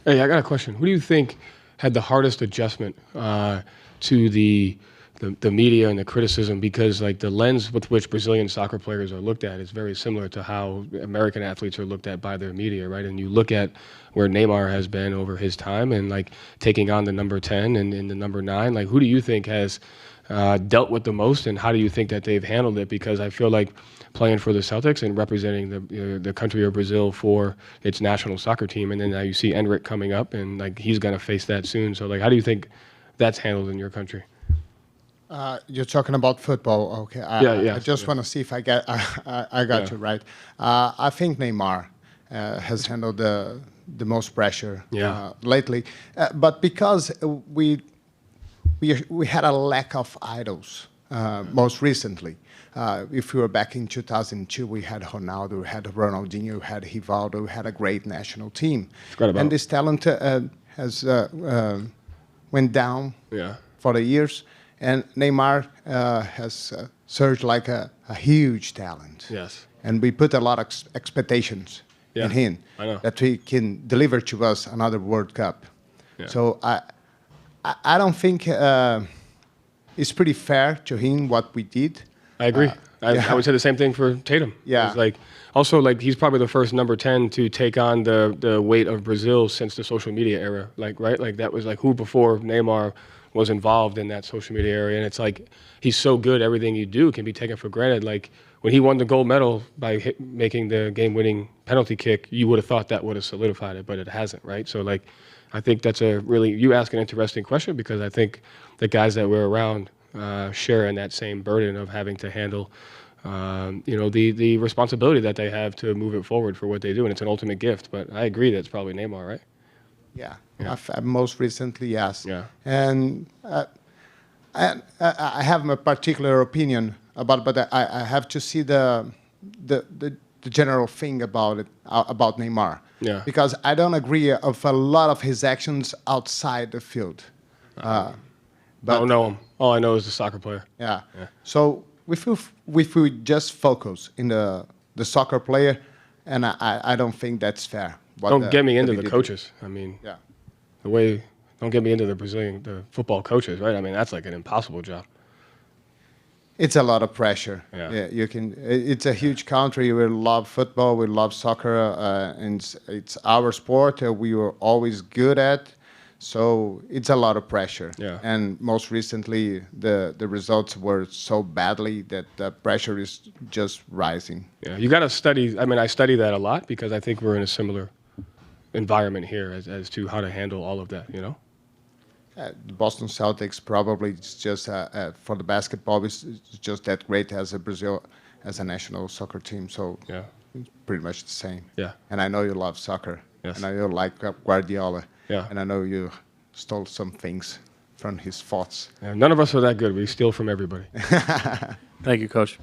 Hey, I got a question. Who do you think had the hardest adjustment to the media and the criticism? Because like the lens with which Brazilian soccer players are looked at is very similar to how American athletes are looked at by their media, right? And you look at where Neymar has been over his time and like taking on the number 10 and the number 9. Like, who do you think has dealt with the most, and how do you think that they've handled it? Because I feel like playing for the Celtics and representing the country of Brazil for its national soccer team, and then now you see Enric coming up, and like he's going to face that soon. So like, how do you think that's handled in your country? You're talking about football, okay? I just want to see if I get I got you right. I think Neymar has handled the most pressure lately, but because we had a lack of idols most recently. If we were back in 2002, we had Ronaldo, we had Ronaldinho, we had Rivaldo, we had a great national team. And this talent has went down for the years. And Neymar has surged like a huge talent. Yes. And we put a lot of expectations in him that he can deliver to us another World Cup. Yeah. So I don't think it's pretty fair to him what we did. I agree. I would say the same thing for Tatum. Yeah. It's like, also, like, he's probably the first number 10 to take on the weight of Brazil since the social media era. Like, right? Like, that was like who before Neymar was involved in that social media area. And it's like, he's so good, everything you do can be taken for granted. Like, when he won the gold medal by making the game-winning penalty kick, you would have thought that would have solidified it, but it hasn't, right? So, like, I think that's you ask an interesting question, because I think the guys that we're around share in that same burden of having to handle, the responsibility that they have to move it forward for what they do. And it's an ultimate gift, but I agree that it's probably Neymar, right? Yeah. Most recently, yes. Yeah. And I have a particular opinion about, but I have to see the general thing about it, about Neymar. Yeah. Because I don't agree of a lot of his actions outside the field. But I don't know him. All I know is the soccer player. Yeah. So if we just focus in the soccer player, and I don't think that's fair. Don't get me into the coaches. I mean, don't get me into the football coaches, right? I mean, that's like an impossible job. It's a lot of pressure. Yeah, it's a huge country. We love football. We love soccer, and it's our sport. We were always good at. So it's a lot of pressure. Yeah. And most recently, the results were so badly that the pressure is just rising. Yeah, you got to study. I mean, I study that a lot because I think we're in a similar environment here as to how to handle all of that, you know? The Boston Celtics probably just for the basketball is just that great as a Brazil as a national soccer team. So it's pretty much the same. Yeah. And I know you love soccer. Yes. And I know you like Guardiola. Yeah. And I know you stole some things from his thoughts. Yeah, none of us are that good. We steal from everybody. Thank you, Coach.